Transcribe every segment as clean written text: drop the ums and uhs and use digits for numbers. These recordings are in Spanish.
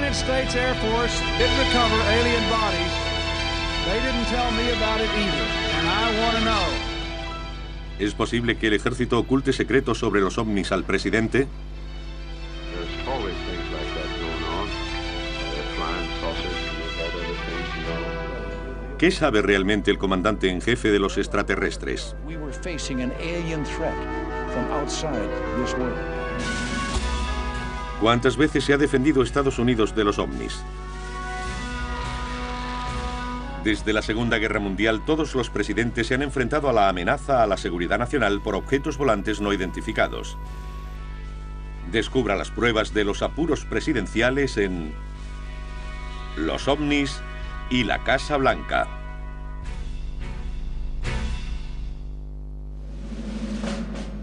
United States Air Force did recover alien bodies. They didn't tell me about it either, and I want to know. ¿Es posible que el ejército oculte secretos sobre los ovnis al presidente? ¿Qué sabe realmente el comandante en jefe de los extraterrestres? ¿Cuántas veces se ha defendido Estados Unidos de los ovnis? Desde la Segunda Guerra Mundial, todos los presidentes se han enfrentado a la amenaza a la seguridad nacional por objetos volantes no identificados. Descubra las pruebas de los apuros presidenciales en Los ovnis y la Casa Blanca.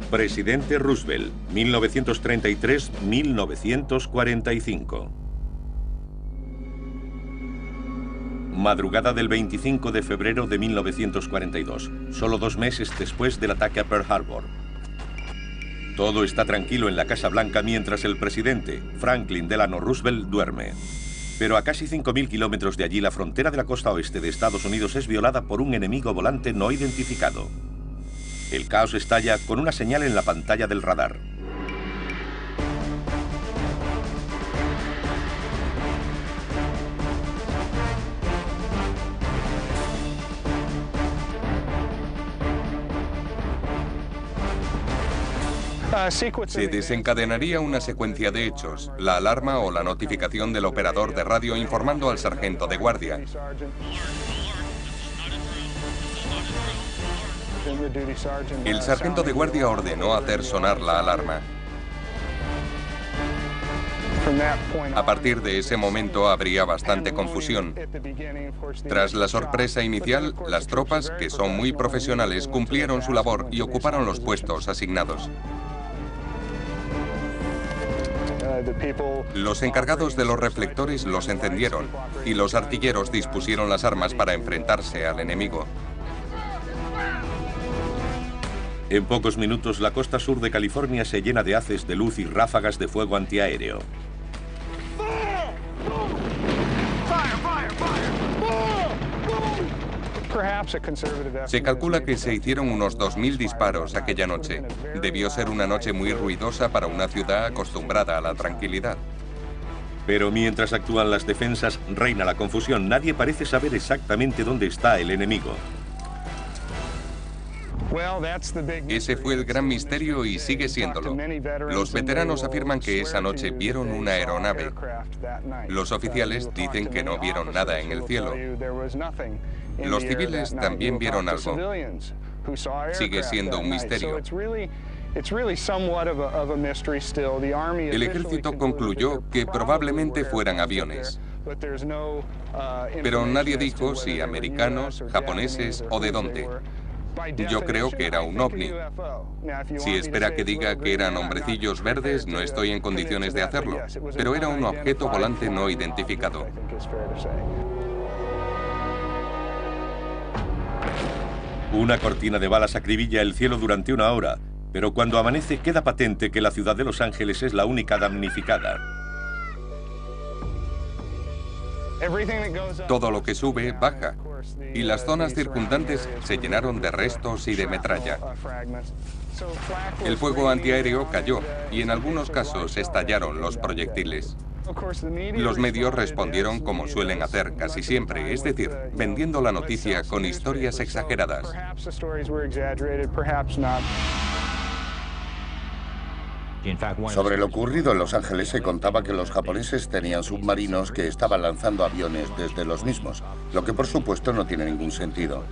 Presidente Roosevelt, 1933-1945. Madrugada del 25 de febrero de 1942, solo 2 meses después del ataque a Pearl Harbor. Todo está tranquilo en la Casa Blanca mientras el presidente, Franklin Delano Roosevelt, duerme. Pero a casi 5.000 kilómetros de allí, la frontera de la costa oeste de Estados Unidos es violada por un enemigo volante no identificado. El caos estalla con una señal en la pantalla del radar. Se desencadenaría una secuencia de hechos, la alarma o la notificación del operador de radio informando al sargento de guardia. El sargento de guardia ordenó hacer sonar la alarma. A partir de ese momento habría bastante confusión. Tras la sorpresa inicial, las tropas, que son muy profesionales, cumplieron su labor y ocuparon los puestos asignados. Los encargados de los reflectores los encendieron y los artilleros dispusieron las armas para enfrentarse al enemigo. En pocos minutos, la costa sur de California se llena de haces de luz y ráfagas de fuego antiaéreo. Se calcula que se hicieron unos 2.000 disparos aquella noche. Debió ser una noche muy ruidosa para una ciudad acostumbrada a la tranquilidad. Pero mientras actúan las defensas, reina la confusión. Nadie parece saber exactamente dónde está el enemigo. Ese fue el gran misterio y sigue siéndolo. Los veteranos afirman que esa noche vieron una aeronave. Los oficiales dicen que no vieron nada en el cielo. Los civiles también vieron algo. Sigue siendo un misterio. El ejército concluyó que probablemente fueran aviones. Pero nadie dijo si americanos, japoneses o de dónde. Yo creo que era un ovni. Si espera que diga que eran hombrecillos verdes, no estoy en condiciones de hacerlo. Pero era un objeto volante no identificado. Una cortina de balas acribilla el cielo durante 1 hora, pero cuando amanece queda patente que la ciudad de Los Ángeles es la única damnificada. Todo lo que sube, baja. Y las zonas circundantes se llenaron de restos y de metralla. El fuego antiaéreo cayó y en algunos casos estallaron los proyectiles. Los medios respondieron como suelen hacer casi siempre, es decir, vendiendo la noticia con historias exageradas. Sobre lo ocurrido en Los Ángeles se contaba que los japoneses tenían submarinos que estaban lanzando aviones desde los mismos, lo que por supuesto no tiene ningún sentido.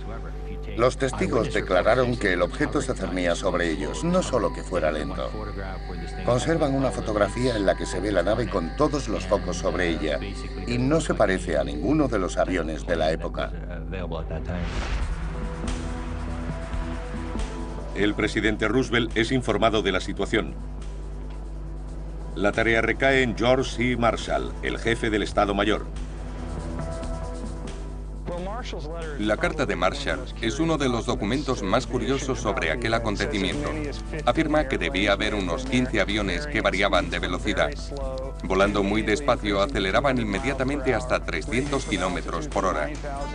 Los testigos declararon que el objeto se cernía sobre ellos, no solo que fuera lento. Conservan una fotografía en la que se ve la nave con todos los focos sobre ella y no se parece a ninguno de los aviones de la época. El presidente Roosevelt es informado de la situación. La tarea recae en George C. Marshall, el jefe del Estado Mayor. La carta de Marshall es uno de los documentos más curiosos sobre aquel acontecimiento. Afirma que debía haber unos 15 aviones que variaban de velocidad. Volando muy despacio, aceleraban inmediatamente hasta 300 kilómetros por hora.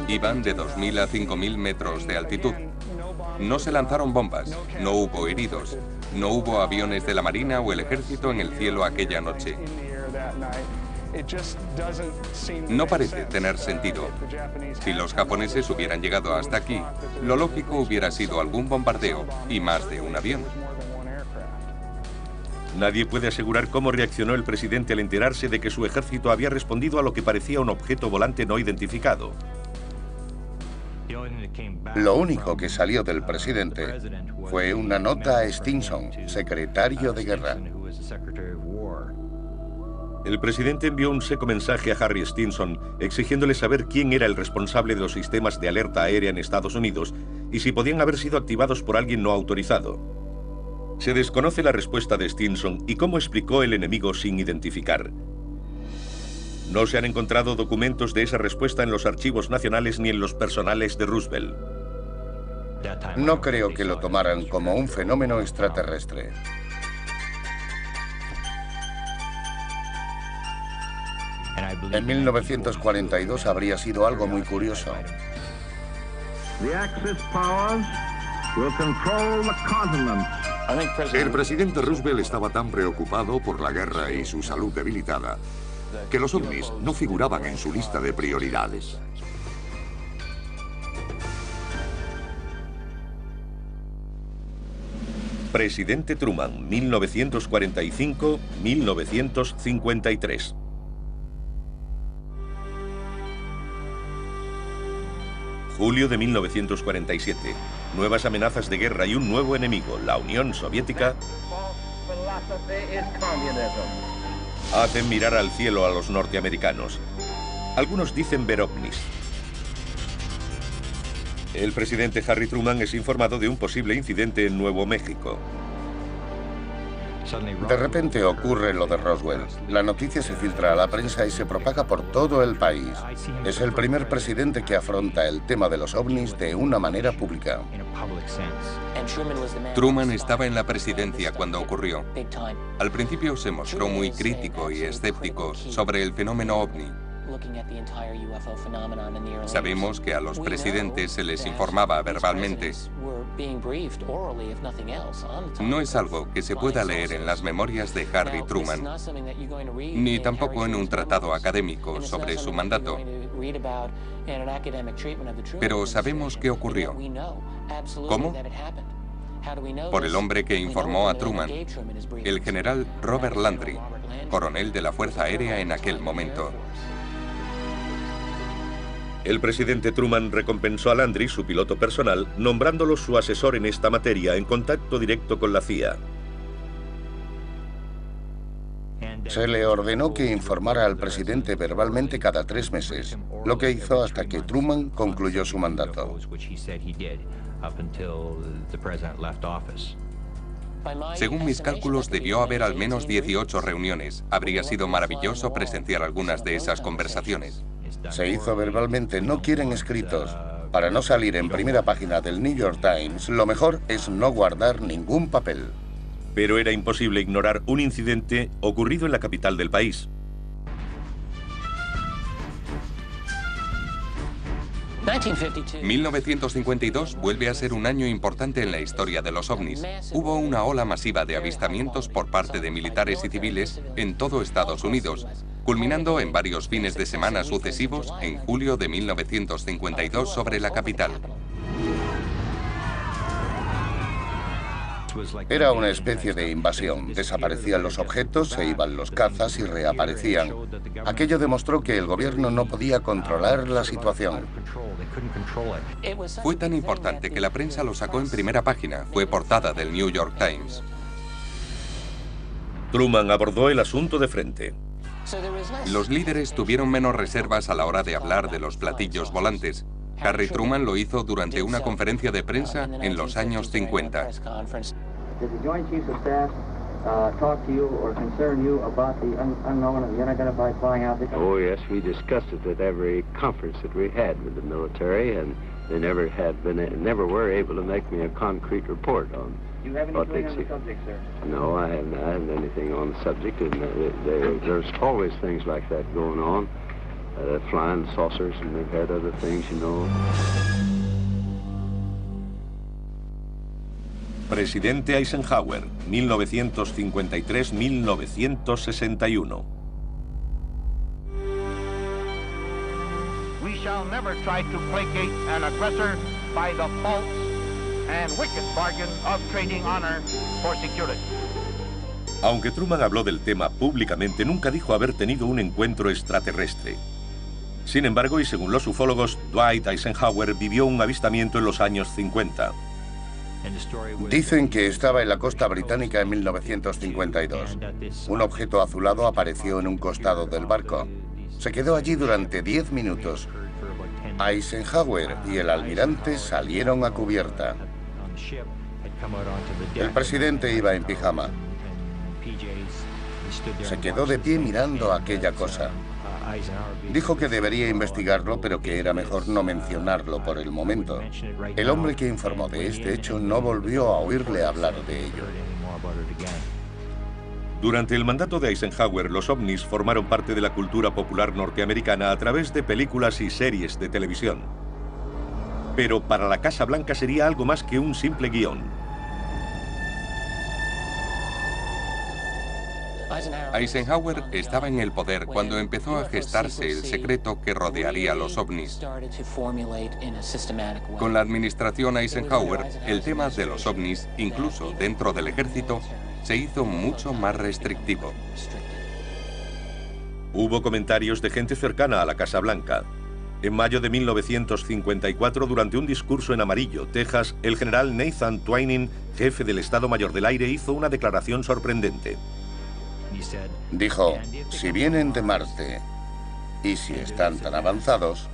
Iban de 2.000 a 5.000 metros de altitud. No se lanzaron bombas, no hubo heridos, no hubo aviones de la Marina o el Ejército en el cielo aquella noche. No parece tener sentido. Si los japoneses hubieran llegado hasta aquí, lo lógico hubiera sido algún bombardeo y más de un avión. Nadie puede asegurar cómo reaccionó el presidente al enterarse de que su ejército había respondido a lo que parecía un objeto volante no identificado. Lo único que salió del presidente fue una nota a Stinson, secretario de guerra. El presidente envió un seco mensaje a Harry Stinson exigiéndole saber quién era el responsable de los sistemas de alerta aérea en Estados Unidos y si podían haber sido activados por alguien no autorizado. Se desconoce la respuesta de Stinson y cómo explicó el enemigo sin identificar. No se han encontrado documentos de esa respuesta en los archivos nacionales ni en los personales de Roosevelt. No creo que lo tomaran como un fenómeno extraterrestre. En 1942 habría sido algo muy curioso. El presidente Roosevelt estaba tan preocupado por la guerra y su salud debilitada que los ovnis no figuraban en su lista de prioridades. Presidente Truman, 1945-1953. Julio de 1947. Nuevas amenazas de guerra y un nuevo enemigo, la Unión Soviética, hacen mirar al cielo a los norteamericanos. Algunos dicen ver ovnis. El presidente Harry Truman es informado de un posible incidente en Nuevo México. De repente ocurre lo de Roswell. La noticia se filtra a la prensa y se propaga por todo el país. Es el primer presidente que afronta el tema de los ovnis de una manera pública. Truman estaba en la presidencia cuando ocurrió. Al principio se mostró muy crítico y escéptico sobre el fenómeno ovni. Sabemos que a los presidentes se les informaba verbalmente. No es algo que se pueda leer en las memorias de Harry Truman, ni tampoco en un tratado académico sobre su mandato. Pero sabemos qué ocurrió. ¿Cómo? Por el hombre que informó a Truman, el general Robert Landry, coronel de la Fuerza Aérea en aquel momento. El presidente Truman recompensó a Landry, su piloto personal, nombrándolo su asesor en esta materia, en contacto directo con la CIA. Se le ordenó que informara al presidente verbalmente cada 3 meses, lo que hizo hasta que Truman concluyó su mandato. Según mis cálculos, debió haber al menos 18 reuniones. Habría sido maravilloso presenciar algunas de esas conversaciones. Se hizo verbalmente, no quieren escritos. Para no salir en primera página del New York Times, lo mejor es no guardar ningún papel. Pero era imposible ignorar un incidente ocurrido en la capital del país. En 1952 vuelve a ser un año importante en la historia de los ovnis. Hubo una ola masiva de avistamientos por parte de militares y civiles en todo Estados Unidos, culminando en varios fines de semana sucesivos en julio de 1952 sobre la capital. Era una especie de invasión. Desaparecían los objetos, se iban los cazas y reaparecían. Aquello demostró que el gobierno no podía controlar la situación. Fue tan importante que la prensa lo sacó en primera página. Fue portada del New York Times. Truman abordó el asunto de frente. Los líderes tuvieron menos reservas a la hora de hablar de los platillos volantes. Harry Truman lo hizo durante una conferencia de prensa en los años 50. talk to you or concern you about the unknown and the unidentified flying object? Oh, yes, we discussed it at every conference that we had with the military, and they never were able to make me a concrete report on. Do you have anything on the subject, sir? No, I haven't had anything on the subject, and there's always things like that going on. Flying saucers, and they've had other things, you know. Presidente Eisenhower, 1953-1961. We shall never try to placate an aggressor by the false and wicked bargain of trading honor for security. Aunque Truman habló del tema públicamente, nunca dijo haber tenido un encuentro extraterrestre. Sin embargo, y según los ufólogos, Dwight Eisenhower vivió un avistamiento en los años 50. Dicen que estaba en la costa británica en 1952. Un objeto azulado apareció en un costado del barco. Se quedó allí durante 10 minutos. Eisenhower y el almirante salieron a cubierta. El presidente iba en pijama. Se quedó de pie mirando aquella cosa. Dijo que debería investigarlo, pero que era mejor no mencionarlo por el momento. El hombre que informó de este hecho no volvió a oírle hablar de ello. Durante el mandato de Eisenhower, los ovnis formaron parte de la cultura popular norteamericana a través de películas y series de televisión. Pero para la Casa Blanca sería algo más que un simple guión. Eisenhower estaba en el poder cuando empezó a gestarse el secreto que rodearía a los ovnis. Con la administración Eisenhower, el tema de los ovnis, incluso dentro del ejército, se hizo mucho más restrictivo. Hubo comentarios de gente cercana a la Casa Blanca. En mayo de 1954, durante un discurso en Amarillo, Texas, el general Nathan Twining, jefe del Estado Mayor del Aire, hizo una declaración sorprendente. Dijo, si vienen de Marte y si están tan avanzados,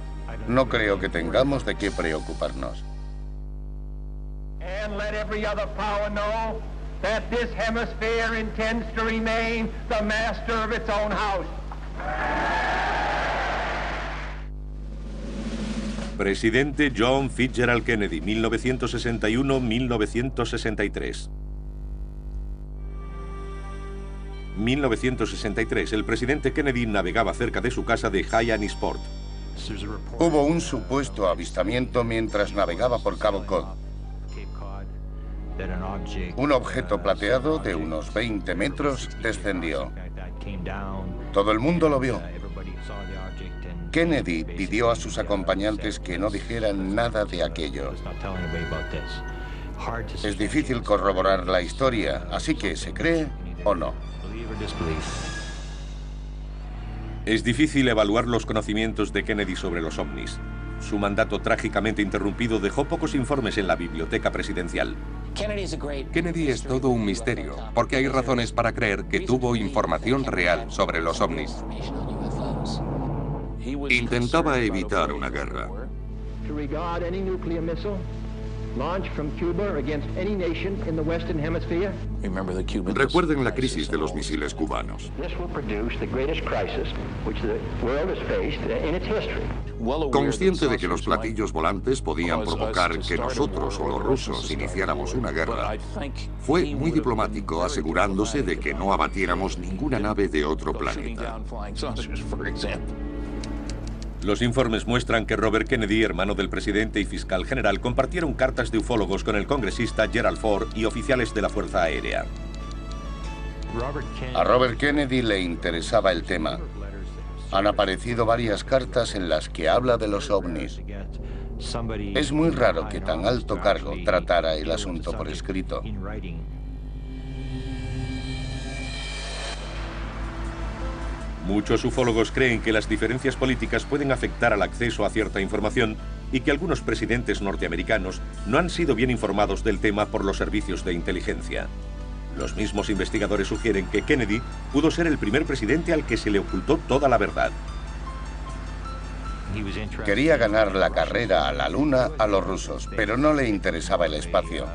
no creo que tengamos de qué preocuparnos. And let every other power know that this hemisphere intends to remain the master of its own house. Presidente John Fitzgerald Kennedy, 1961-1963. 1963, el presidente Kennedy navegaba cerca de su casa de Hyannisport. Hubo un supuesto avistamiento mientras navegaba por Cabo Cod. Un objeto plateado de unos 20 metros descendió. Todo el mundo lo vio. Kennedy pidió a sus acompañantes que no dijeran nada de aquello. Es difícil corroborar la historia, así que ¿se cree o no? Es difícil evaluar los conocimientos de Kennedy sobre los ovnis. Su mandato trágicamente interrumpido dejó pocos informes en la biblioteca presidencial. Kennedy es todo un misterio, porque hay razones para creer que tuvo información real sobre los ovnis. Intentaba evitar una guerra. Recuerden la crisis de los misiles cubanos. Consciente de que los platillos volantes podían provocar que nosotros o los rusos iniciáramos una guerra, fue muy diplomático asegurándose de que no abatiéramos ninguna nave de otro planeta. Los informes muestran que Robert Kennedy, hermano del presidente y fiscal general, compartieron cartas de ufólogos con el congresista Gerald Ford y oficiales de la Fuerza Aérea. A Robert Kennedy le interesaba el tema. Han aparecido varias cartas en las que habla de los ovnis. Es muy raro que tan alto cargo tratara el asunto por escrito. Muchos ufólogos creen que las diferencias políticas pueden afectar al acceso a cierta información y que algunos presidentes norteamericanos no han sido bien informados del tema por los servicios de inteligencia. Los mismos investigadores sugieren que Kennedy pudo ser el primer presidente al que se le ocultó toda la verdad. Quería ganar la carrera a la Luna a los rusos, pero no le interesaba el espacio.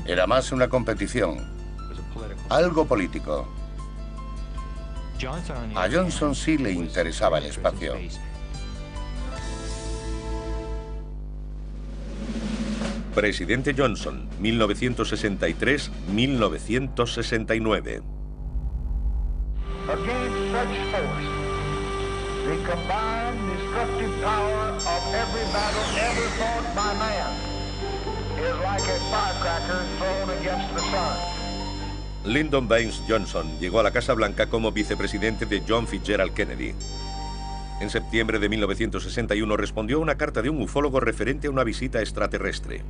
Era más una competición. Algo político. A Johnson sí le interesaba el espacio. Presidente Johnson, 1963-1969. Against such force, the combined destructive power of every battle ever fought by man is like a firecracker thrown against the sun. Lyndon Baines Johnson llegó a la Casa Blanca como vicepresidente de John Fitzgerald Kennedy. En septiembre de 1961 respondió a una carta de un ufólogo referente a una visita extraterrestre.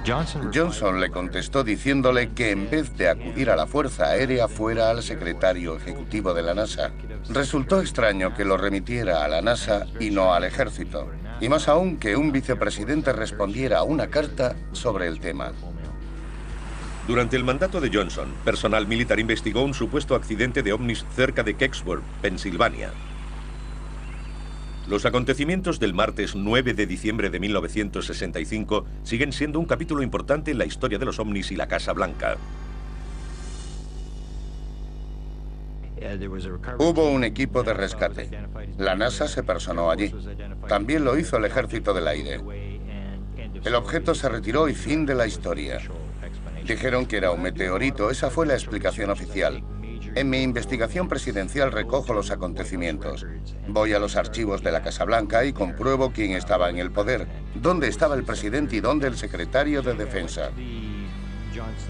Johnson le contestó diciéndole que en vez de acudir a la Fuerza Aérea fuera al secretario ejecutivo de la NASA. Resultó extraño que lo remitiera a la NASA y no al ejército. Y más aún que un vicepresidente respondiera a una carta sobre el tema. Durante el mandato de Johnson, personal militar investigó un supuesto accidente de ovnis cerca de Kecksburg, Pensilvania. Los acontecimientos del martes 9 de diciembre de 1965 siguen siendo un capítulo importante en la historia de los ovnis y la Casa Blanca. Hubo un equipo de rescate. La NASA se personó allí. También lo hizo el Ejército del Aire. El objeto se retiró y fin de la historia. Dijeron que era un meteorito, esa fue la explicación oficial. En mi investigación presidencial recojo los acontecimientos. Voy a los archivos de la Casa Blanca y compruebo quién estaba en el poder, dónde estaba el presidente y dónde el secretario de Defensa.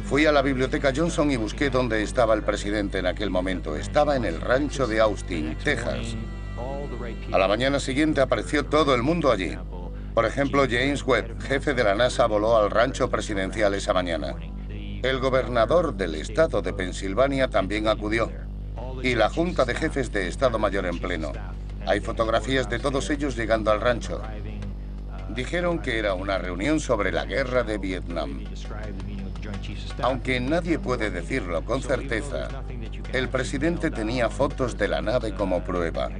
Fui a la biblioteca Johnson y busqué dónde estaba el presidente en aquel momento. Estaba en el rancho de Austin, Texas. A la mañana siguiente apareció todo el mundo allí. Por ejemplo, James Webb, jefe de la NASA, voló al rancho presidencial esa mañana. El gobernador del estado de Pensilvania también acudió. Y la Junta de Jefes de Estado Mayor en pleno. Hay fotografías de todos ellos llegando al rancho. Dijeron que era una reunión sobre la guerra de Vietnam. Aunque nadie puede decirlo con certeza, el presidente tenía fotos de la nave como prueba.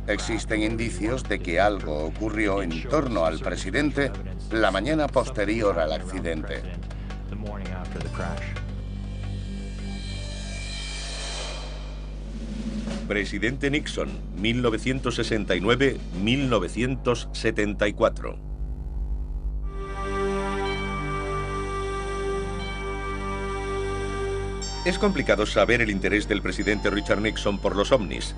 Existen indicios de que algo ocurrió en torno al presidente la mañana posterior al accidente. Presidente Nixon, 1969-1974. Es complicado saber el interés del presidente Richard Nixon por los ovnis.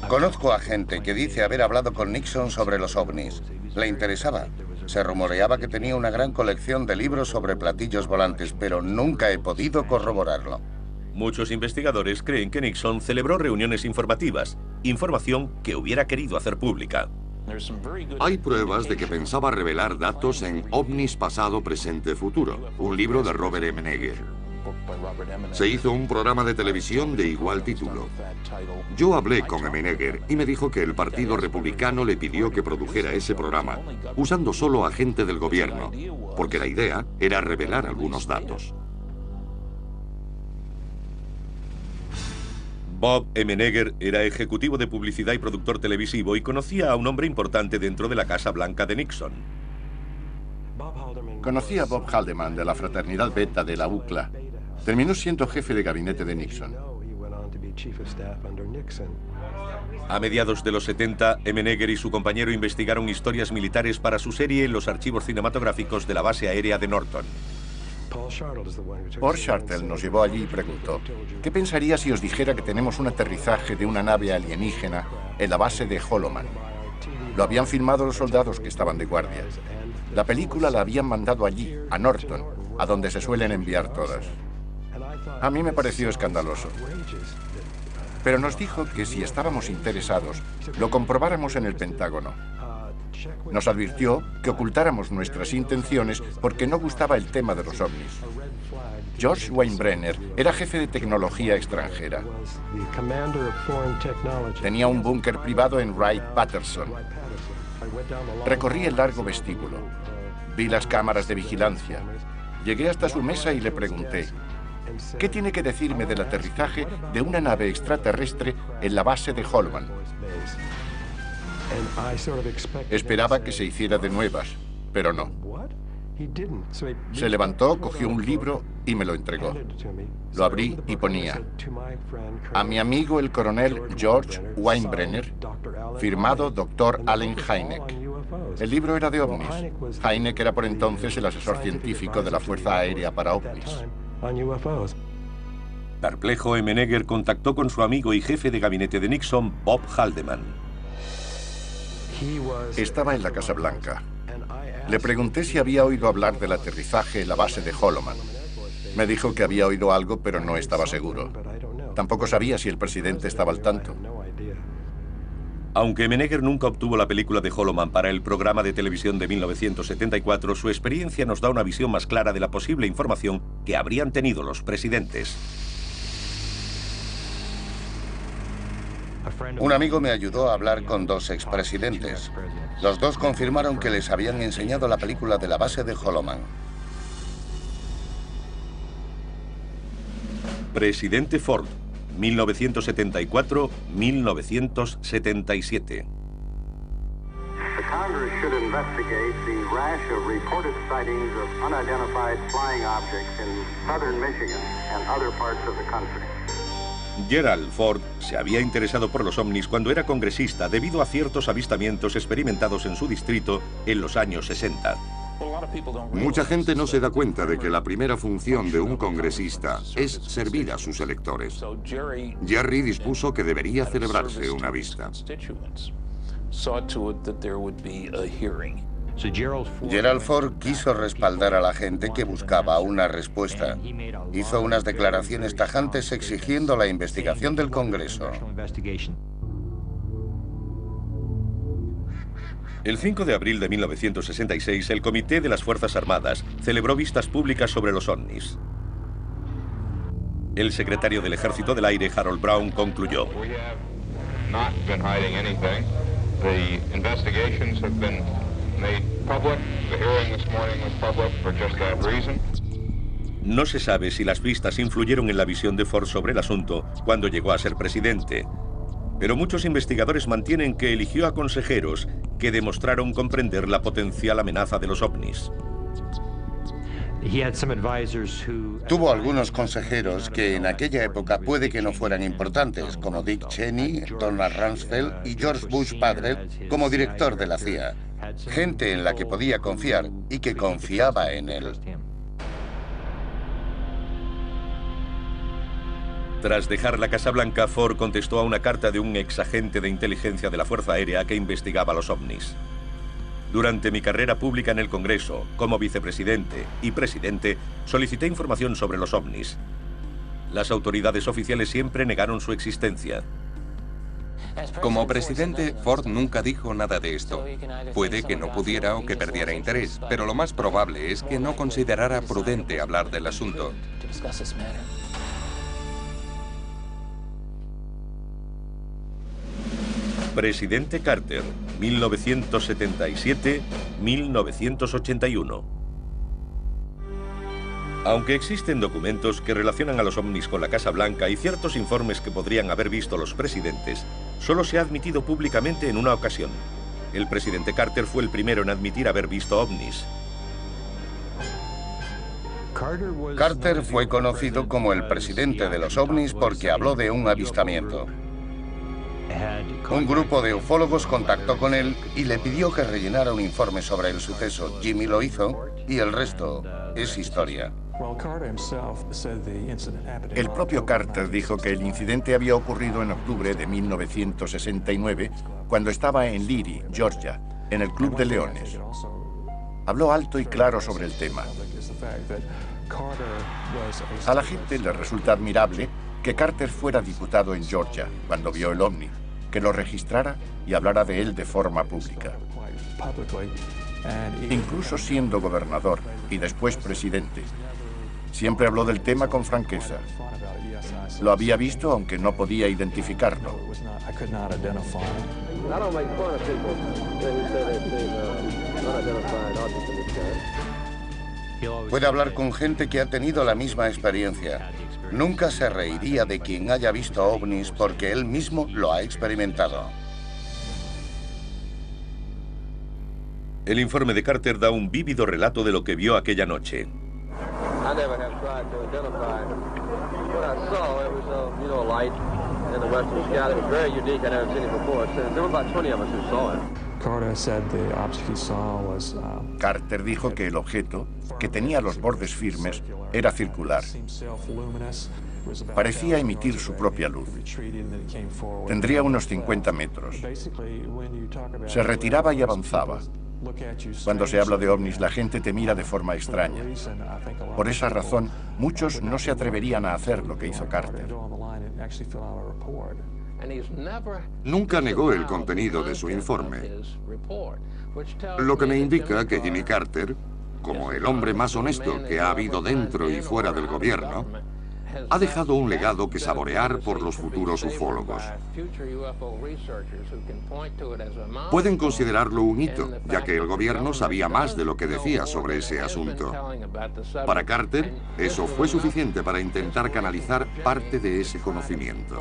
Conozco a gente que dice haber hablado con Nixon sobre los ovnis. Le interesaba. Se rumoreaba que tenía una gran colección de libros sobre platillos volantes, pero nunca he podido corroborarlo. Muchos investigadores creen que Nixon celebró reuniones informativas, información que hubiera querido hacer pública. Hay pruebas de que pensaba revelar datos en OVNIs pasado, presente, futuro, un libro de Robert M. Neger. Se hizo un programa de televisión de igual título. Yo hablé con M. Neger y me dijo que el Partido Republicano le pidió que produjera ese programa, usando solo a gente del gobierno, porque la idea era revelar algunos datos. Bob M. Neger era ejecutivo de publicidad y productor televisivo y conocía a un hombre importante dentro de la Casa Blanca de Nixon. Conocí a Bob Haldeman de la fraternidad Beta de la UCLA. Terminó siendo jefe de gabinete de Nixon. A mediados de los 70, M. Neger y su compañero investigaron historias militares para su serie en los archivos cinematográficos de la base aérea de Norton. Paul Shartle nos llevó allí y preguntó: ¿qué pensaría si os dijera que tenemos un aterrizaje de una nave alienígena en la base de Holloman? Lo habían filmado los soldados que estaban de guardia. La película la habían mandado allí, a Norton, a donde se suelen enviar todas. A mí me pareció escandaloso. Pero nos dijo que si estábamos interesados, lo comprobáramos en el Pentágono. Nos advirtió que ocultáramos nuestras intenciones porque no gustaba el tema de los ovnis. George Weinbrenner era jefe de tecnología extranjera. Tenía un búnker privado en Wright-Patterson. Recorrí el largo vestíbulo. Vi las cámaras de vigilancia. Llegué hasta su mesa y le pregunté: ¿qué tiene que decirme del aterrizaje de una nave extraterrestre en la base de Holloman? Esperaba que se hiciera de nuevas, pero no. Se levantó, cogió un libro y me lo entregó. Lo abrí y ponía: a mi amigo el coronel George Weinbrenner, firmado Dr. Allen Hynek. El libro era de ovnis. Hynek era por entonces el asesor científico de la Fuerza Aérea para ovnis. Perplejo, Menneger contactó con su amigo y jefe de gabinete de Nixon, Bob Haldeman. Estaba en la Casa Blanca. Le pregunté si había oído hablar del aterrizaje en la base de Holloman. Me dijo que había oído algo, pero no estaba seguro. Tampoco sabía si el presidente estaba al tanto. Aunque Menneger nunca obtuvo la película de Holloman para el programa de televisión de 1974, su experiencia nos da una visión más clara de la posible información que habrían tenido los presidentes. Un amigo me ayudó a hablar con dos expresidentes. Los dos confirmaron que les habían enseñado la película de la base de Holloman. Presidente Ford, 1974-1977. The Congress should investigate the rash of reported sightings of unidentified flying objects in southern Michigan and other parts of the country. Gerald Ford se había interesado por los ovnis cuando era congresista debido a ciertos avistamientos experimentados en su distrito en los años 60. Mucha gente no se da cuenta de que la primera función de un congresista es servir a sus electores. Jerry dispuso que debería celebrarse una vista. Gerald Ford quiso respaldar a la gente que buscaba una respuesta. Hizo unas declaraciones tajantes exigiendo la investigación del Congreso. El 5 de abril de 1966, el Comité de las Fuerzas Armadas celebró vistas públicas sobre los ovnis. El secretario del Ejército del Aire, Harold Brown, concluyó: no se sabe si las vistas influyeron en la visión de Ford sobre el asunto cuando llegó a ser presidente, pero muchos investigadores mantienen que eligió a consejeros que demostraron comprender la potencial amenaza de los ovnis. Tuvo algunos consejeros que en aquella época puede que no fueran importantes, como Dick Cheney, Donald Rumsfeld y George Bush padre como director de la CIA. Gente en la que podía confiar y que confiaba en él. Tras dejar la Casa Blanca, Ford contestó a una carta de un exagente de inteligencia de la Fuerza Aérea que investigaba los ovnis. Durante mi carrera pública en el Congreso, como vicepresidente y presidente, solicité información sobre los ovnis. Las autoridades oficiales siempre negaron su existencia. Como presidente, Ford nunca dijo nada de esto. Puede que no pudiera o que perdiera interés, pero lo más probable es que no considerara prudente hablar del asunto. Presidente Carter, 1977-1981. Aunque existen documentos que relacionan a los ovnis con la Casa Blanca y ciertos informes que podrían haber visto los presidentes, solo se ha admitido públicamente en una ocasión. El presidente Carter fue el primero en admitir haber visto ovnis. Carter fue conocido como el presidente de los ovnis porque habló de un avistamiento. Un grupo de ufólogos contactó con él y le pidió que rellenara un informe sobre el suceso. Jimmy lo hizo y el resto es historia. El propio Carter dijo que el incidente había ocurrido en octubre de 1969, cuando estaba en Leary, Georgia, en el Club de Leones. Habló alto y claro sobre el tema. A la gente le resulta admirable que Carter fuera diputado en Georgia cuando vio el ovni, que lo registrara y hablara de él de forma pública. Incluso siendo gobernador y después presidente, siempre habló del tema con franqueza. Lo había visto aunque no podía identificarlo. Puede hablar con gente que ha tenido la misma experiencia. Nunca se reiría de quien haya visto ovnis porque él mismo lo ha experimentado. El informe de Carter da un vívido relato de lo que vio aquella noche. Carter dijo que el objeto, que tenía los bordes firmes, era circular. Parecía emitir su propia luz. Tendría unos 50 metros. Se retiraba y avanzaba. Cuando se habla de ovnis, la gente te mira de forma extraña. Por esa razón, muchos no se atreverían a hacer lo que hizo Carter. Nunca negó el contenido de su informe, lo que me indica que Jimmy Carter, como el hombre más honesto que ha habido dentro y fuera del gobierno, ha dejado un legado que saborear por los futuros ufólogos. Pueden considerarlo un hito, ya que el gobierno sabía más de lo que decía sobre ese asunto. Para Carter, eso fue suficiente para intentar canalizar parte de ese conocimiento.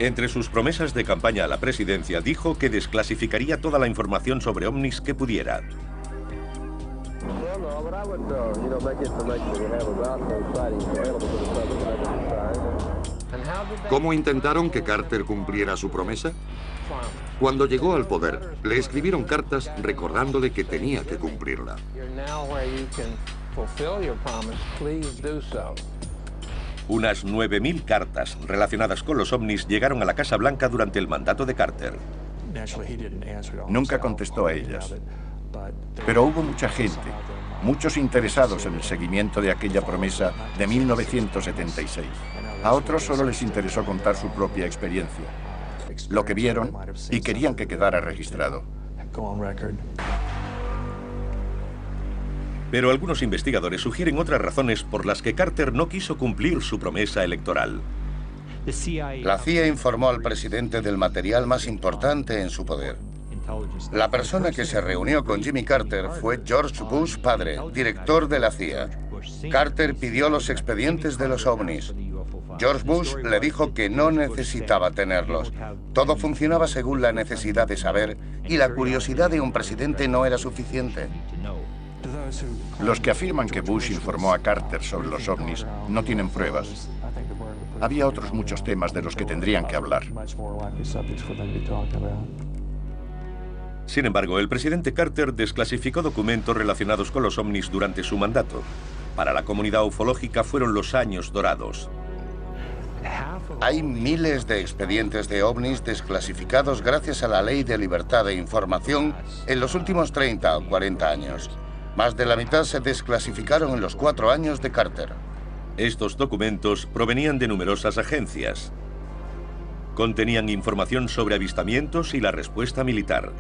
Entre sus promesas de campaña a la presidencia, dijo que desclasificaría toda la información sobre ovnis que pudiera. ¿Cómo intentaron que Carter cumpliera su promesa? Cuando llegó al poder, le escribieron cartas recordándole que tenía que cumplirla. Unas 9.000 cartas relacionadas con los ovnis llegaron a la Casa Blanca durante el mandato de Carter. Nunca contestó a ellas. Pero hubo mucha gente, muchos interesados en el seguimiento de aquella promesa de 1976. A otros solo les interesó contar su propia experiencia, lo que vieron y querían que quedara registrado. Pero algunos investigadores sugieren otras razones por las que Carter no quiso cumplir su promesa electoral. La CIA informó al presidente del material más importante en su poder. La persona que se reunió con Jimmy Carter fue George Bush padre, director de la CIA. Carter pidió los expedientes de los ovnis. George Bush le dijo que no necesitaba tenerlos. Todo funcionaba según la necesidad de saber y la curiosidad de un presidente no era suficiente. Los que afirman que Bush informó a Carter sobre los ovnis no tienen pruebas. Había otros muchos temas de los que tendrían que hablar. Sin embargo, el presidente Carter desclasificó documentos relacionados con los ovnis durante su mandato. Para la comunidad ufológica fueron los años dorados. Hay miles de expedientes de ovnis desclasificados gracias a la Ley de Libertad de Información en los últimos 30 o 40 años. Más de la mitad se desclasificaron en los 4 años de Carter. Estos documentos provenían de numerosas agencias. Contenían información sobre avistamientos y la respuesta militar.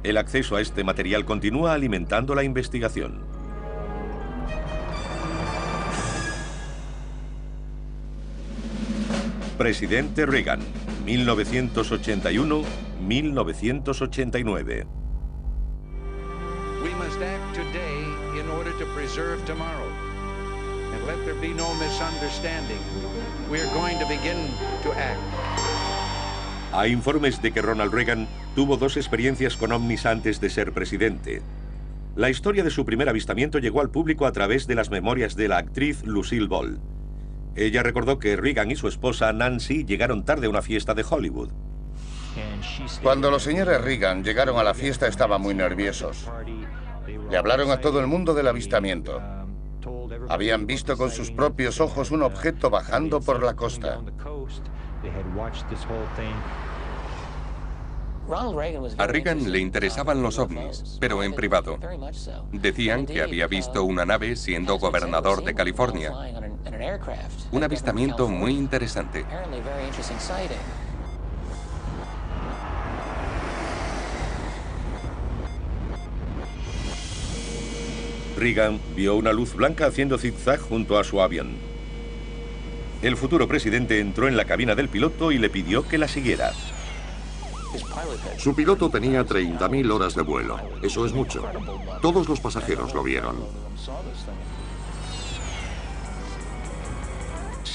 El acceso a este material continúa alimentando la investigación. Presidente Reagan, 1981-1989. We must act today in order to preserve tomorrow. And let there be no misunderstanding. We are going to begin to act. Hay informes de que Ronald Reagan tuvo 2 experiencias con ovnis antes de ser presidente. La historia de su primer avistamiento llegó al público a través de las memorias de la actriz Lucille Ball. Ella recordó que Reagan y su esposa Nancy llegaron tarde a una fiesta de Hollywood. Cuando los señores Reagan llegaron a la fiesta estaban muy nerviosos. Le hablaron a todo el mundo del avistamiento. Habían visto con sus propios ojos un objeto bajando por la costa. A Reagan le interesaban los ovnis, pero en privado. Decían que había visto una nave siendo gobernador de California. Un avistamiento muy interesante. Reagan vio una luz blanca haciendo zigzag junto a su avión. El futuro presidente entró en la cabina del piloto y le pidió que la siguiera. Su piloto tenía 30.000 horas de vuelo. Eso es mucho. Todos los pasajeros lo vieron.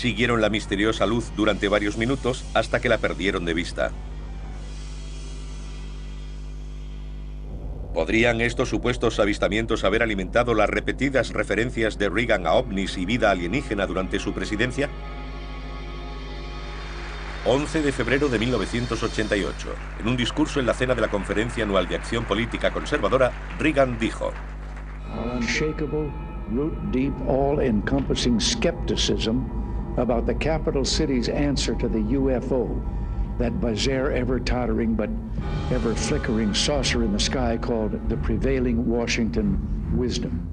Siguieron la misteriosa luz durante varios minutos hasta que la perdieron de vista. ¿Podrían estos supuestos avistamientos haber alimentado las repetidas referencias de Reagan a ovnis y vida alienígena durante su presidencia? 11 de febrero de 1988. En un discurso en la cena de la Conferencia Anual de Acción Política Conservadora, Reagan dijo: Unshakable, root-deep, all-encompassing skepticism about the capital city's answer to the UFO, that bizarre, ever-tottering but ever-flickering saucer in the sky called the prevailing Washington wisdom.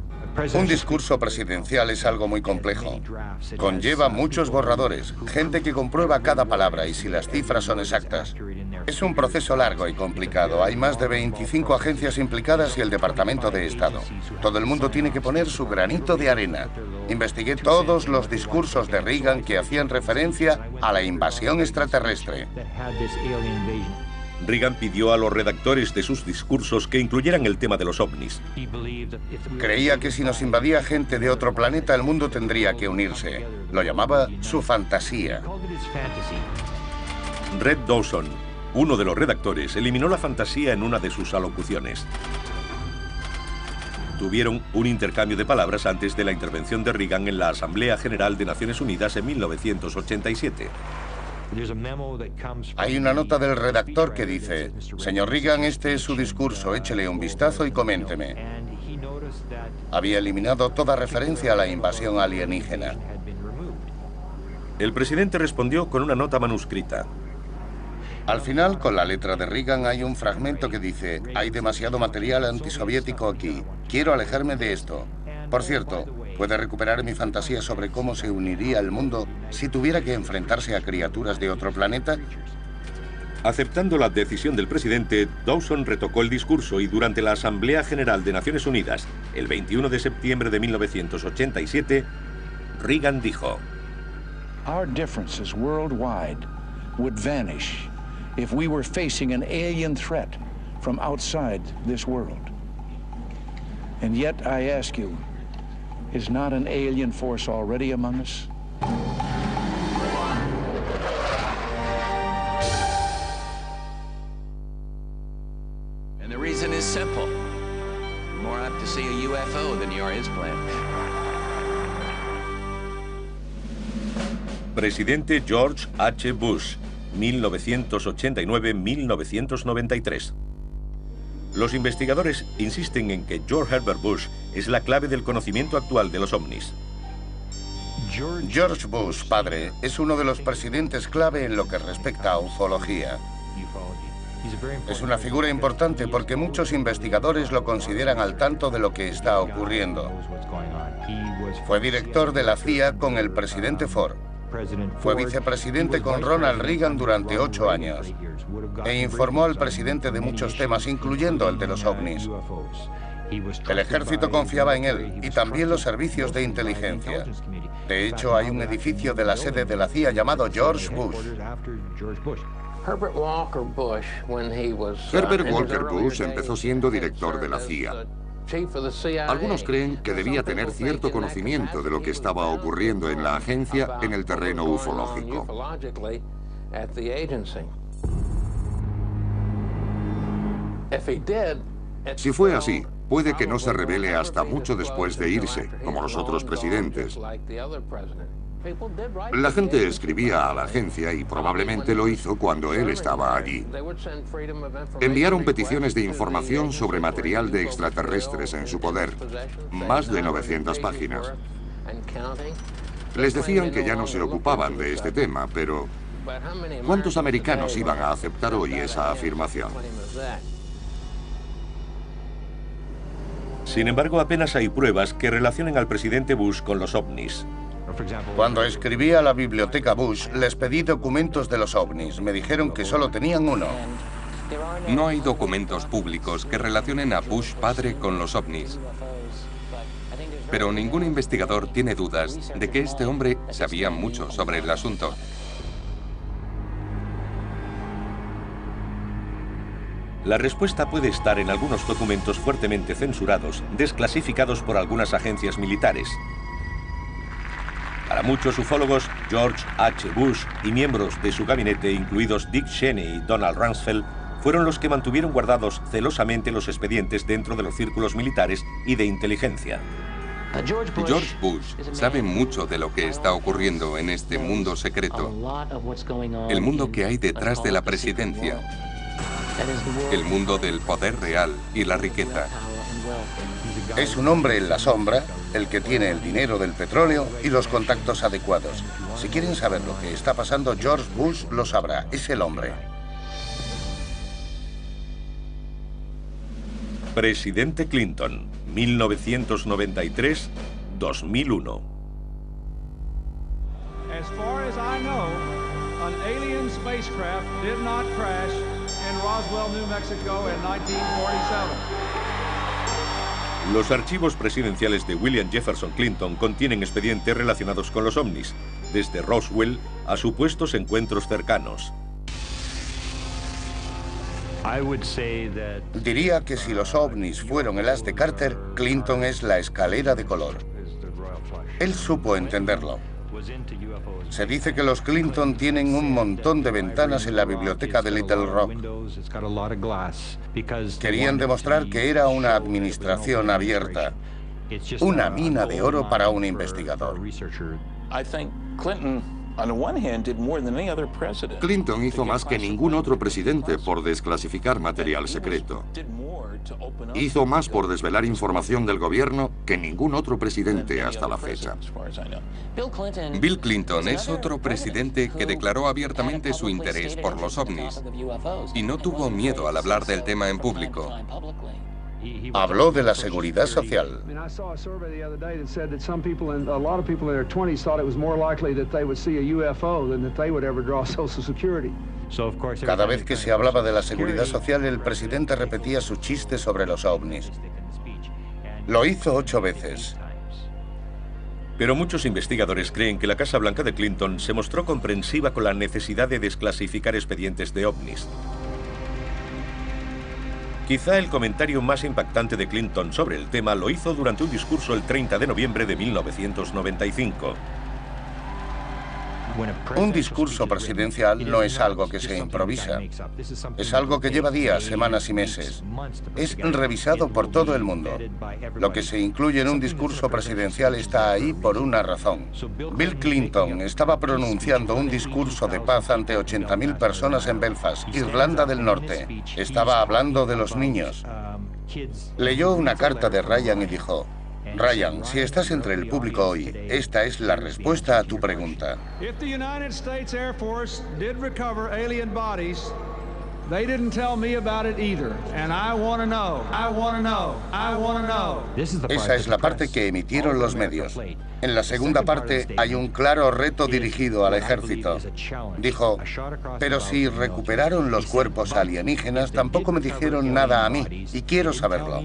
Un discurso presidencial es algo muy complejo. Conlleva muchos borradores, gente que comprueba cada palabra y si las cifras son exactas. Es un proceso largo y complicado. Hay más de 25 agencias implicadas y el Departamento de Estado. Todo el mundo tiene que poner su granito de arena. Investigué todos los discursos de Reagan que hacían referencia a la invasión extraterrestre. Reagan pidió a los redactores de sus discursos que incluyeran el tema de los ovnis. Creía que si nos invadía gente de otro planeta, el mundo tendría que unirse. Lo llamaba su fantasía. Red Dawson, uno de los redactores, eliminó la fantasía en una de sus alocuciones. Tuvieron un intercambio de palabras antes de la intervención de Reagan en la Asamblea General de Naciones Unidas en 1987. Hay una nota del redactor que dice: señor Reagan, este es su discurso, échele un vistazo y coménteme. Había eliminado toda referencia a la invasión alienígena. El presidente respondió con una nota manuscrita. Al final, con la letra de Reagan, hay un fragmento que dice: hay demasiado material antisoviético aquí. Quiero alejarme de esto. Por cierto, ¿puede recuperar mi fantasía sobre cómo se uniría el mundo si tuviera que enfrentarse a criaturas de otro planeta? Aceptando la decisión del presidente, Dawson retocó el discurso y durante la Asamblea General de Naciones Unidas, el 21 de septiembre de 1987, Reagan dijo: Our differences worldwide would vanish if we were facing an alien threat from outside this world. And yet I ask you, is not an alien force already among us? And the reason is simple. You're more apt to see a UFO than you are his plan. Presidente George H. Bush, 1989-1993. Los investigadores insisten en que George Herbert Bush es la clave del conocimiento actual de los ovnis. George Bush, padre, es uno de los presidentes clave en lo que respecta a ufología. Es una figura importante porque muchos investigadores lo consideran al tanto de lo que está ocurriendo. Fue director de la CIA con el presidente Ford. Fue vicepresidente con Ronald Reagan durante 8 años e informó al presidente de muchos temas, incluyendo el de los ovnis. El ejército confiaba en él y también los servicios de inteligencia. De hecho, hay un edificio de la sede de la CIA llamado George Bush. Herbert Walker Bush empezó siendo director de la CIA. Algunos creen que debía tener cierto conocimiento de lo que estaba ocurriendo en la agencia en el terreno ufológico. Si fue así, puede que no se revele hasta mucho después de irse, como los otros presidentes. La gente escribía a la agencia y probablemente lo hizo cuando él estaba allí. Enviaron peticiones de información sobre material de extraterrestres en su poder, más de 900 páginas. Les decían que ya no se ocupaban de este tema, pero ¿cuántos americanos iban a aceptar hoy esa afirmación? Sin embargo, apenas hay pruebas que relacionen al presidente Bush con los ovnis. Cuando escribí a la biblioteca Bush, les pedí documentos de los ovnis. Me dijeron que solo tenían uno. No hay documentos públicos que relacionen a Bush padre con los ovnis. Pero ningún investigador tiene dudas de que este hombre sabía mucho sobre el asunto. La respuesta puede estar en algunos documentos fuertemente censurados, desclasificados por algunas agencias militares. Para muchos ufólogos, George H. Bush y miembros de su gabinete, incluidos Dick Cheney y Donald Rumsfeld, fueron los que mantuvieron guardados celosamente los expedientes dentro de los círculos militares y de inteligencia. George Bush sabe mucho de lo que está ocurriendo en este mundo secreto, el mundo que hay detrás de la presidencia, el mundo del poder real y la riqueza. Es un hombre en la sombra, el que tiene el dinero del petróleo y los contactos adecuados. Si quieren saber lo que está pasando, George Bush lo sabrá. Es el hombre. Presidente Clinton, 1993-2001. As far as I know, an alien spacecraft did not crash in Roswell, New Mexico in 1947. Los archivos presidenciales de William Jefferson Clinton contienen expedientes relacionados con los ovnis, desde Roswell a supuestos encuentros cercanos. Diría que si los ovnis fueron el as de Carter, Clinton es la escalera de color. Él supo entenderlo. Se dice que los Clinton tienen un montón de ventanas en la biblioteca de Little Rock. Querían demostrar que era una administración abierta, una mina de oro para un investigador. Clinton hizo más que ningún otro presidente por desclasificar material secreto. Hizo más por desvelar información del gobierno que ningún otro presidente hasta la fecha. Bill Clinton es otro presidente que declaró abiertamente su interés por los ovnis y no tuvo miedo al hablar del tema en público. Habló de la seguridad social. Cada vez que se hablaba de la seguridad social, el presidente repetía su chiste sobre los ovnis. Lo hizo 8 veces. Pero muchos investigadores creen que la Casa Blanca de Clinton se mostró comprensiva con la necesidad de desclasificar expedientes de ovnis. Quizá el comentario más impactante de Clinton sobre el tema lo hizo durante un discurso el 30 de noviembre de 1995. Un discurso presidencial no es algo que se improvisa. Es algo que lleva días, semanas y meses. Es revisado por todo el mundo. Lo que se incluye en un discurso presidencial está ahí por una razón. Bill Clinton estaba pronunciando un discurso de paz ante 80.000 personas en Belfast, Irlanda del Norte. Estaba hablando de los niños. Leyó una carta de Ryan y dijo: Ryan, si estás entre el público hoy, esta es la respuesta a tu pregunta. Esa es la parte que emitieron los medios. En la segunda parte hay un claro reto dirigido al ejército. Dijo: pero si recuperaron los cuerpos alienígenas, tampoco me dijeron nada a mí, y quiero saberlo.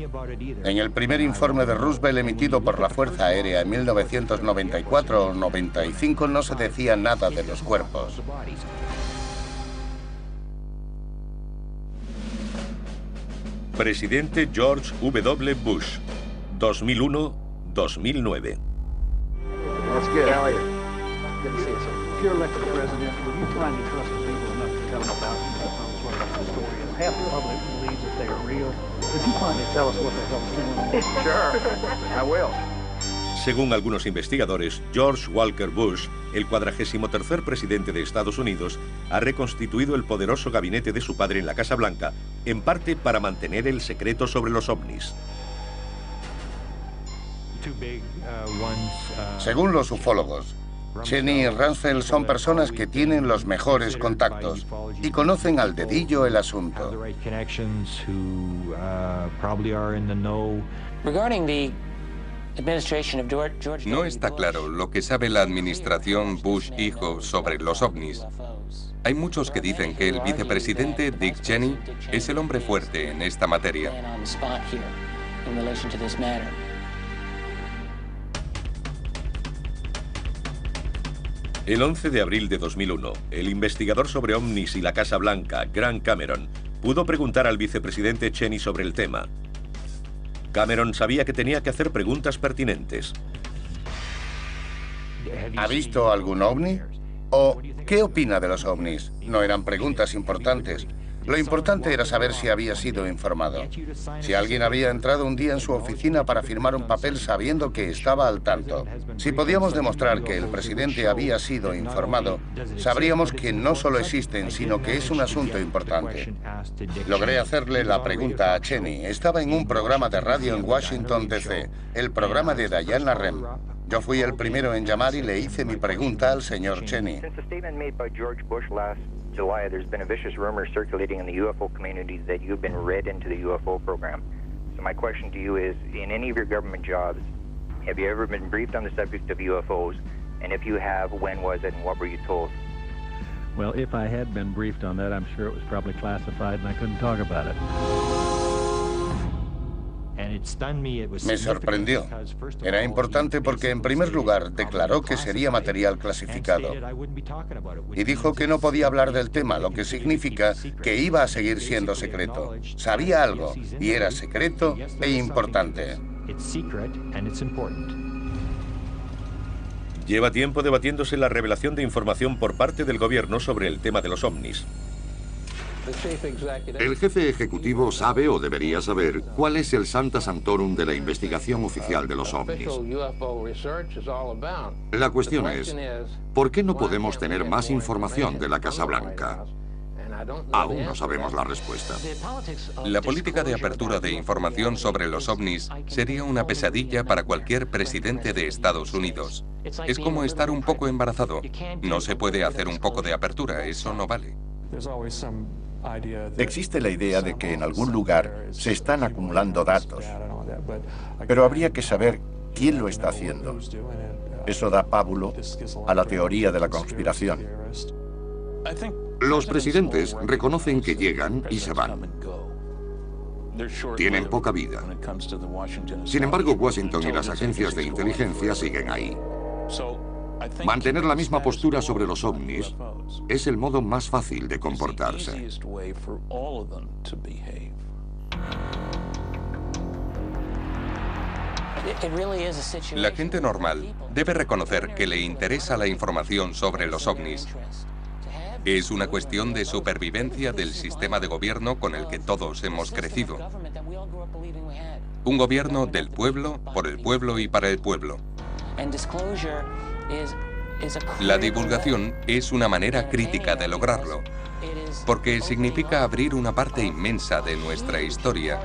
En el primer informe de Roosevelt emitido por la Fuerza Aérea en 1994 o 95 no se decía nada de los cuerpos. Presidente George W. Bush, 2001-2009. That's good. How are you? Good to see you, sir. If you're elected president, will you find you trust the people enough to tell them about UFOs, what the story is? Half the public believes that they are real. Would you find to tell us what the hell's going on? Sure, I will. Según algunos investigadores, George Walker Bush, el 43º presidente de Estados Unidos, ha reconstituido el poderoso gabinete de su padre en la Casa Blanca, en parte para mantener el secreto sobre los ovnis. Según los ufólogos, Cheney y Rumsfeld son personas que tienen los mejores contactos y conocen al dedillo el asunto. No está claro lo que sabe la administración Bush hijo sobre los ovnis. Hay muchos que dicen que el vicepresidente Dick Cheney es el hombre fuerte en esta materia. El 11 de abril de 2001, el investigador sobre ovnis y la Casa Blanca, Grant Cameron, pudo preguntar al vicepresidente Cheney sobre el tema. Cameron sabía que tenía que hacer preguntas pertinentes. ¿Ha visto algún ovni? ¿O qué opina de los ovnis? No eran preguntas importantes. Lo importante era saber si había sido informado. Si alguien había entrado un día en su oficina para firmar un papel sabiendo que estaba al tanto. Si podíamos demostrar que el presidente había sido informado, sabríamos que no solo existen, sino que es un asunto importante. Logré hacerle la pregunta a Cheney. Estaba en un programa de radio en Washington, D.C., el programa de Diana Rem. Yo fui el primero en llamar y le hice mi pregunta al señor Cheney. July, there's been a vicious rumor circulating in the UFO community that you've been read into the UFO program. So my question to you is, in any of your government jobs, have you ever been briefed on the subject of UFOs? And if you have, when was it and what were you told? Well, if I had been briefed on that, I'm sure it was probably classified and I couldn't talk about it. Me sorprendió. Era importante porque, en primer lugar, declaró que sería material clasificado y dijo que no podía hablar del tema, lo que significa que iba a seguir siendo secreto. Sabía algo y era secreto e importante. Lleva tiempo debatiéndose la revelación de información por parte del gobierno sobre el tema de los ovnis. El jefe ejecutivo sabe o debería saber cuál es el Santa Santorum de la investigación oficial de los ovnis. La cuestión es, ¿por qué no podemos tener más información de la Casa Blanca? Aún no sabemos la respuesta. La política de apertura de información sobre los ovnis sería una pesadilla para cualquier presidente de Estados Unidos. Es como estar un poco embarazado. No se puede hacer un poco de apertura, eso no vale. Existe la idea de que en algún lugar se están acumulando datos, pero habría que saber quién lo está haciendo. Eso da pábulo a la teoría de la conspiración. Los presidentes reconocen que llegan y se van. Tienen poca vida. Sin embargo, Washington y las agencias de inteligencia siguen ahí. Mantener la misma postura sobre los ovnis es el modo más fácil de comportarse. La gente normal debe reconocer que le interesa la información sobre los ovnis. Es una cuestión de supervivencia del sistema de gobierno con el que todos hemos crecido. Un gobierno del pueblo, por el pueblo y para el pueblo. La divulgación es una manera crítica de lograrlo, porque significa abrir una parte inmensa de nuestra historia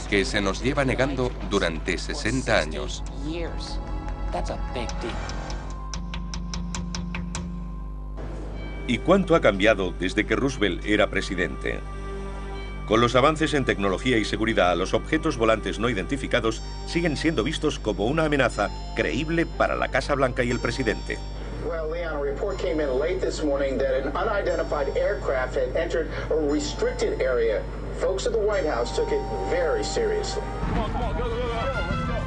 que se nos lleva negando durante 60 años. ¿Y cuánto ha cambiado desde que Roosevelt era presidente? Con los avances en tecnología y seguridad, los objetos volantes no identificados siguen siendo vistos como una amenaza creíble para la Casa Blanca y el presidente. Well, Leon, a report came in late this morning that an unidentified aircraft had entered a restricted area. Folks at the White House took it very seriously.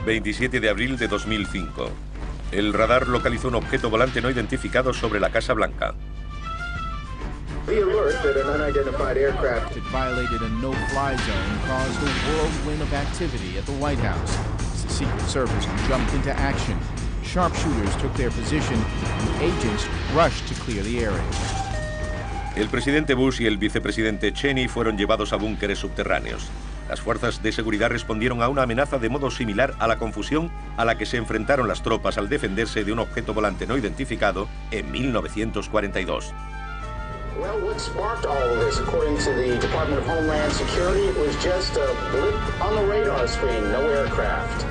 27 de abril de 2005. El radar localizó un objeto volante no identificado sobre la Casa Blanca. The alert that an unidentified aircraft had violated a no-fly zone caused a whirlwind of activity at the White House as the Secret Service jumped into action. Sharpshooters took their position and agents rushed to clear the area. El presidente Bush y el vicepresidente Cheney fueron llevados a búnkeres subterráneos. Las fuerzas de seguridad respondieron a una amenaza de modo similar a la confusión a la que se enfrentaron las tropas al defenderse de un objeto volante no identificado en 1942. Well, what sparked all of this, according to the Department of Homeland Security, it was just a blip on the radar screen, no aircraft.